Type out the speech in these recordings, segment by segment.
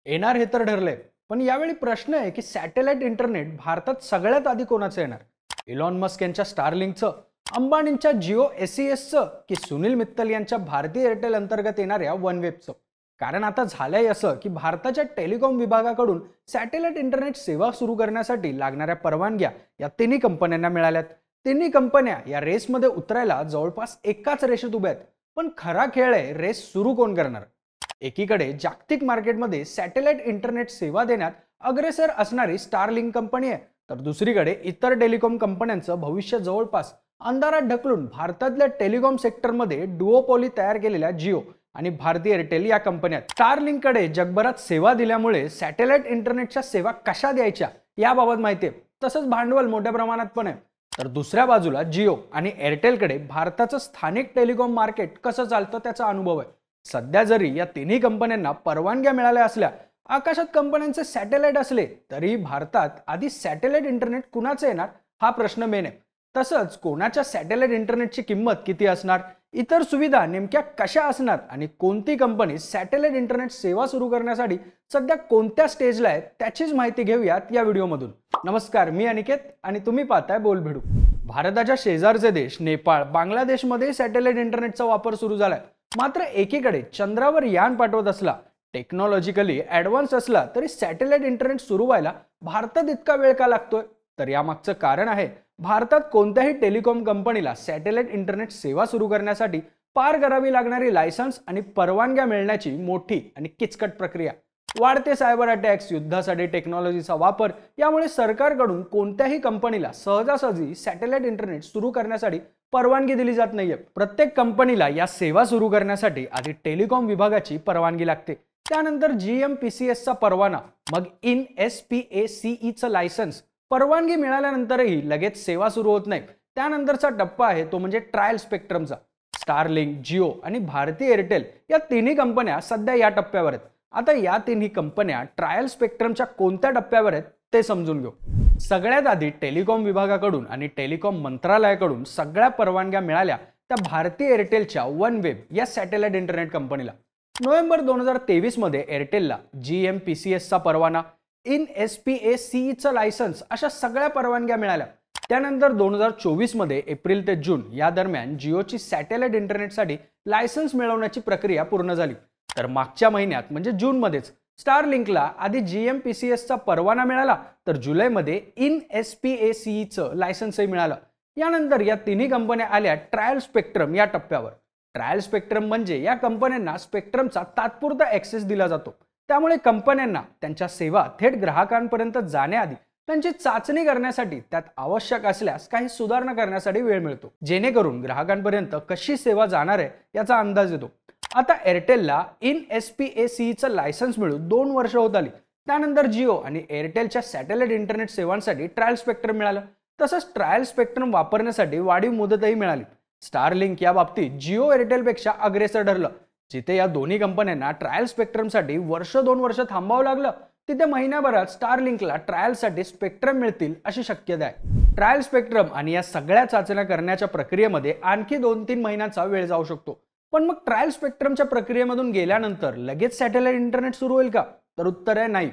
येणार हे तर ठरलंय, पण यावेळी प्रश्न आहे की सॅटेलाइट इंटरनेट भारतात सगळ्यात आधी कोणाचं येणार? इलॉन मस्क यांच्या स्टारलिंकचं, अंबानींच्या जिओ एसईएसचं की सुनील मित्तल यांच्या भारती एअरटेल अंतर्गत येणाऱ्या वनवेबचं? कारण आता झालंय असं की भारताच्या टेलिकॉम विभागाकडून सॅटेलाइट इंटरनेट सेवा सुरू करण्यासाठी लागणाऱ्या परवानग्या या तिन्ही कंपन्यांना मिळाल्यात. तिन्ही कंपन्या या रेसमध्ये उतरायला जवळपास एकाच रेषेत उभ्या आहेत. पण खरा खेळ आहे रेस सुरू कोण करणार. एकीकडे जागतिक मार्केटमध्ये सॅटेलाइट इंटरनेट सेवा देण्यात अग्रेसर असणारी स्टारलिंक कंपनी आहे, तर दुसरीकडे इतर टेलिकॉम कंपन्यांचं भविष्य जवळपास अंधारात ढकलून भारतातल्या टेलिकॉम सेक्टरमध्ये डुओपॉली तयार केलेल्या जिओ आणि भारती एअरटेल या कंपन्या. स्टारलिंककडे जगभरात सेवा दिल्यामुळे सॅटेलाइट इंटरनेटच्या सेवा कशा द्यायच्या याबाबत माहिती आहे, तसंच भांडवल मोठ्या प्रमाणात पण आहे. तर दुसऱ्या बाजूला जिओ आणि एअरटेलकडे भारताचं स्थानिक टेलिकॉम मार्केट कसं चालतं त्याचा अनुभव आहे. सध्या जरी या तिन्ही कंपन्यांना परवानग्या मिळाल्या असल्या, आकाशात कंपन्यांचे सॅटेलाइट असले, तरी भारतात आधी सॅटेलाइट इंटरनेट कुणाचं येणार हा प्रश्न मेन आहे. तसंच कोणाच्या सॅटेलाइट इंटरनेटची किंमत किती असणार, इतर सुविधा नेमक्या कशा असणार आणि कोणती कंपनी सॅटेलाइट इंटरनेट सेवा सुरू करण्यासाठी सध्या कोणत्या स्टेजला आहे त्याचीच माहिती घेऊयात या व्हिडिओमधून. नमस्कार, मी अनिकेत आणि तुम्ही पाहताय बोलभिडू. भारताच्या शेजारचे देश नेपाळ, बांगलादेशमध्ये सॅटेलाइट इंटरनेटचा वापर सुरू झालाय. मात्र एकीकडे चंद्रावर यान पाठवत असला, टेक्नॉलॉजिकली ॲडव्हान्स असला, तरी सॅटेलाइट इंटरनेट सुरू व्हायला भारतात इतका वेळ का लागतोय? तर यामागचं कारण आहे भारतात कोणत्याही टेलिकॉम कंपनीला सॅटेलाइट इंटरनेट सेवा सुरू करण्यासाठी पार करावी लागणारी लायसन्स आणि परवानग्या मिळण्याची मोठी आणि किचकट प्रक्रिया. वाढते सायबर अटॅक्स, युद्धासाठी टेक्नॉलॉजीचा वापर यामुळे सरकारकडून कोणत्याही कंपनीला सहजासहजी सॅटेलाइट इंटरनेट सुरू करण्यासाठी परवानगी दिली जात नाहीये. प्रत्येक कंपनीला या सेवा सुरू करण्यासाठी आधी टेलिकॉम विभागाची परवानगी लागते, त्यानंतर GMPCSचा परवाना, मग INSPACEचं लायसन्स. परवानगी मिळाल्यानंतरही लगेच सेवा सुरू होत नाही. त्यानंतरचा टप्पा आहे तो म्हणजे ट्रायल स्पेक्ट्रमचा. स्टारलिंक, जिओ आणि भारती एअरटेल या तिन्ही कंपन्या सध्या या टप्प्यावर आहेत. आता या तिन्ही कंपन्या ट्रायल स्पेक्ट्रमच्या कोणत्या टप्प्यावर आहेत ते समजून घेऊ. सगळ्यात आधी टेलिकॉम विभागाकडून आणि टेलिकॉम मंत्रालयाकडून सगळ्या परवानग्या मिळाल्या त्या भारती एअरटेलच्या वनवेब या सॅटेलाइट इंटरनेट कंपनीला. नोव्हेंबर 2023 मध्ये एअरटेलला GMPCSचा परवाना, INSPACEचं लायसन्स अशा सगळ्या परवानग्या मिळाल्या. त्यानंतर 2024 मध्ये एप्रिल ते जून या दरम्यान जिओची सॅटेलाइट इंटरनेटसाठी लायसन्स मिळवण्याची प्रक्रिया पूर्ण झाली. तर मागच्या महिन्यात म्हणजे जूनमध्येच स्टारलिंकला आधी GMPCSचा परवाना मिळाला, तर जुलैमध्ये INSPACEचं लायसन्सही मिळालं. यानंतर या तिन्ही कंपन्या आल्या ट्रायल स्पेक्ट्रम या टप्प्यावर. ट्रायल स्पेक्ट्रम म्हणजे या कंपन्यांना स्पेक्ट्रमचा तात्पुरता ॲक्सेस दिला जातो. त्यामुळे कंपन्यांना त्यांच्या सेवा थेट ग्राहकांपर्यंत जाण्याआधी त्यांची चाचणी करण्यासाठी, त्यात आवश्यक असल्यास काही सुधारणा करण्यासाठी वेळ मिळतो, जेणेकरून ग्राहकांपर्यंत कशी सेवा जाणार आहे याचा अंदाज येतो. आता एअरटेलला INSPACEचं लायसन्स मिळून 2 वर्ष होत आली. त्यानंतर जिओ आणि एअरटेलच्या सॅटेलाइट इंटरनेट सेवांसाठी ट्रायल स्पेक्ट्रम मिळालं. तसंच ट्रायल स्पेक्ट्रम वापरण्यासाठी वाढीव मुदतही मिळाली. स्टारलिंक या बाबतीत जिओ एअरटेलपेक्षा अग्रेसर ठरलं. जिथे या दोन्ही कंपन्यांना ट्रायल स्पेक्ट्रमसाठी 1-2 वर्ष थांबावं लागलं, तिथे महिन्याभरात स्टारलिंकला ट्रायलसाठी स्पेक्ट्रम मिळतील अशी शक्यता आहे. ट्रायल स्पेक्ट्रम आणि या सगळ्या चाचण्या करण्याच्या प्रक्रियेमध्ये आणखी 2-3 महिन्यांचा वेळ जाऊ शकतो. पण मग ट्रायल स्पेक्ट्रमच्या प्रक्रियेमधून गेल्यानंतर लगेच सॅटेलाइट इंटरनेट सुरू होईल का? तर उत्तर आहे नाही.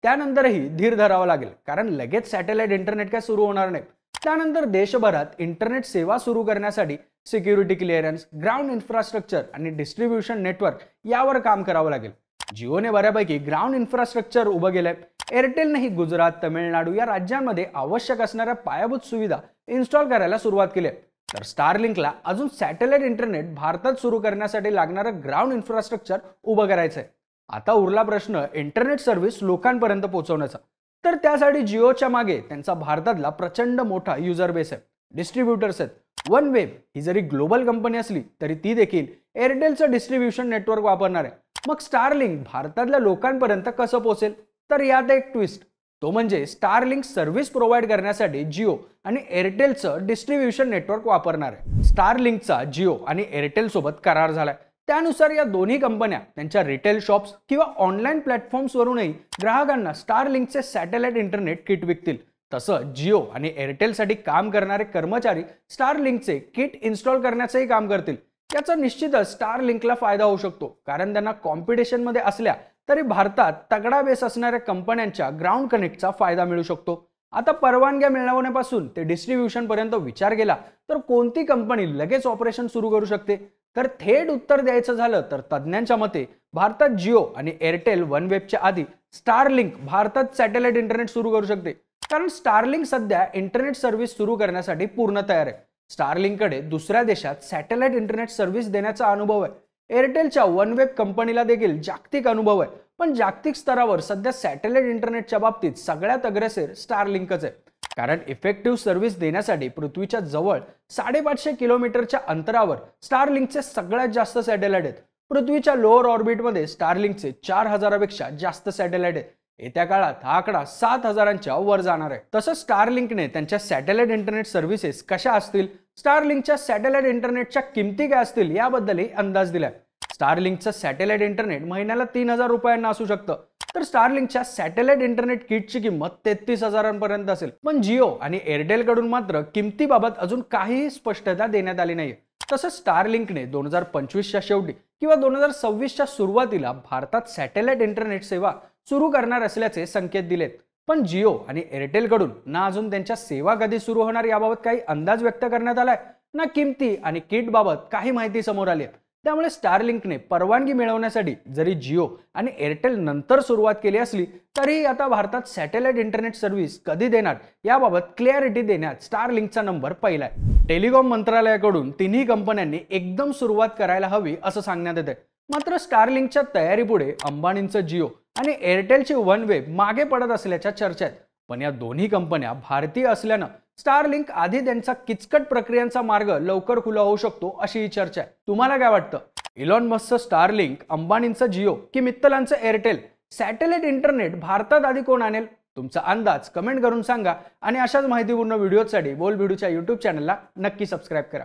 त्यानंतरही धीर धरावा लागेल, कारण लगेच सॅटेलाइट इंटरनेट काय सुरू होणार नाही. त्यानंतर देशभरात इंटरनेट सेवा सुरू करण्यासाठी सिक्युरिटी क्लिअरन्स, ग्राउंड इन्फ्रास्ट्रक्चर आणि डिस्ट्रीब्युशन नेटवर्क यावर काम करावं लागेल. जिओने बऱ्यापैकी ग्राउंड इन्फ्रास्ट्रक्चर उभं केलंय. एअरटेलनेही गुजरात, तमिळनाडू या राज्यांमध्ये आवश्यक असणाऱ्या पायाभूत सुविधा इन्स्टॉल करायला सुरुवात केली आहे. तर स्टारलिंकला अजून सॅटेलाइट इंटरनेट भारतात सुरू करण्यासाठी लागणारं ग्राउंड इन्फ्रास्ट्रक्चर उभं करायचं आहे. आता उरला प्रश्न इंटरनेट सर्व्हिस लोकांपर्यंत पोहोचवण्याचा. तर त्यासाठी जिओच्या मागे त्यांचा भारतातला प्रचंड मोठा युजर बेस आहे, डिस्ट्रीब्युटर्स आहेत. वनवेब ही जरी ग्लोबल कंपनी असली तरी ती देखील एअरटेलचं डिस्ट्रीब्युशन नेटवर्क वापरणार आहे. मग स्टारलिंक भारतातल्या लोकांपर्यंत कसं पोहोचेल? तर यात एक ट्विस्ट, तो म्हणजे स्टारलिंक सर्व्हिस प्रोव्हाइड करण्यासाठी जिओ आणि एअरटेलचं डिस्ट्रीब्युशन नेटवर्क वापरणार आहे. स्टारलिंकचा जिओ आणि एअरटेल सोबत करार झालाय. त्यानुसार या दोन्ही कंपन्या त्यांच्या रिटेल शॉप्स किंवा ऑनलाईन प्लॅटफॉर्म्सवरूनही ग्राहकांना स्टारलिंकचे सॅटेलाइट इंटरनेट किट विकतील. तसं जिओ आणि एअरटेलसाठी काम करणारे कर्मचारी स्टारलिंकचे किट इन्स्टॉल करण्याचंही काम करतील. याचा निश्चितच स्टारलिंकला फायदा होऊ शकतो, कारण त्यांना कॉम्पिटिशनमध्ये असल्या तरी भारतात तगडा बेस असणाऱ्या कंपन्यांच्या ग्राउंड कनेक्टचा फायदा मिळू शकतो. आता परवानग्या मिळवण्यापासून ते डिस्ट्रीब्युशन पर्यंत विचार केला तर कोणती कंपनी लगेच ऑपरेशन सुरू करू शकते? तर थेट उत्तर द्यायचं झालं तर तज्ज्ञांच्या मते भारतात जिओ आणि एअरटेल वनवेबच्या आधी स्टारलिंक भारतात सॅटेलाइट इंटरनेट सुरू करू शकते. कारण स्टारलिंक सध्या इंटरनेट सर्व्हिस सुरू करण्यासाठी पूर्ण तयार आहे. स्टारलिंककडे दुसऱ्या देशात सॅटेलाइट इंटरनेट सर्व्हिस देण्याचा अनुभव आहे. एअरटेलच्या वनवेब कंपनीला देखील जागतिक अनुभव आहे. पण जागतिक स्तरावर सध्या सॅटेलाइट इंटरनेटच्या बाबतीत सगळ्यात अग्रेसर स्टारलिंकच आहे. कारण इफेक्टिव्ह सर्व्हिस देण्यासाठी पृथ्वीच्या जवळ 550 किलोमीटरच्या अंतरावर स्टारलिंकचे सगळ्यात जास्त सॅटेलाइट आहेत. पृथ्वीच्या लोअर ऑर्बिटमध्ये स्टारलिंकचे 4000पेक्षा जास्त सॅटेलाइट आहेत. येत्या काळात हा आकडा 7000च्या वर जाणार आहे. तसंच स्टारलिंकने त्यांच्या सॅटेलाइट इंटरनेट सर्व्हिसेस कशा असतील, स्टारलिंकच्या सॅटेलाइट इंटरनेटच्या किमती काय असतील याबद्दलही अंदाज दिलाय. स्टारलिंकचं सॅटेलाइट इंटरनेट महिन्याला 3000 रुपयांना असू शकतं. तर स्टारलिंकच्या सॅटेलाइट इंटरनेट किटची किंमत 33,000पर्यंत असेल. पण जिओ आणि एअरटेल कडून मात्र किमतीबाबत अजून काहीही स्पष्टता देण्यात आली नाही. तसंच स्टारलिंकने 2025च्या शेवटी किंवा 2026च्या सुरुवातीला भारतात सॅटेलाइट इंटरनेट सेवा सुरू करणार असल्याचे संकेत दिलेत. पण जिओ आणि एअरटेल कडून ना अजून त्यांच्या सेवा कधी सुरू होणार याबाबत काही अंदाज व्यक्त करण्यात आलाय, ना किमती आणि किट बाबत काही माहिती समोर आली आहे. त्यामुळे स्टारलिंकने परवानगी मिळवण्यासाठी जरी जिओ आणि एअरटेल नंतर सुरुवात केली असली तरीही आता भारतात सॅटेलाइट इंटरनेट सर्व्हिस कधी देणार याबाबत क्लॅरिटी देण्यात स्टारलिंकचा नंबर पहिला आहे. टेलिकॉम मंत्रालयाकडून तिन्ही कंपन्यांनी एकदम सुरुवात करायला हवी असं सांगण्यात येते. मात्र स्टारलिंकच्या तयारीपुढे अंबानींचं जिओ आणि एअरटेलची वनवेब मागे पडत असल्याच्या चर्चा आहेत. पण या दोन्ही कंपन्या भारतीय असल्यानं स्टारलिंक आधी त्यांचा किचकट प्रक्रियांचा मार्ग लवकर खुला होऊ शकतो अशी ही चर्चा आहे. तुम्हाला काय वाटतं? इलॉन मस्कचं स्टारलिंक, अंबानींचं जिओ की मित्तलांचं एअरटेल सॅटेलाइट इंटरनेट भारतात आधी कोण आणेल? तुमचा अंदाज कमेंट करून सांगा आणि अशाच माहितीपूर्ण व्हिडिओसाठी बोल भिडूच्या YouTube चॅनलला नक्की सबस्क्राईब करा.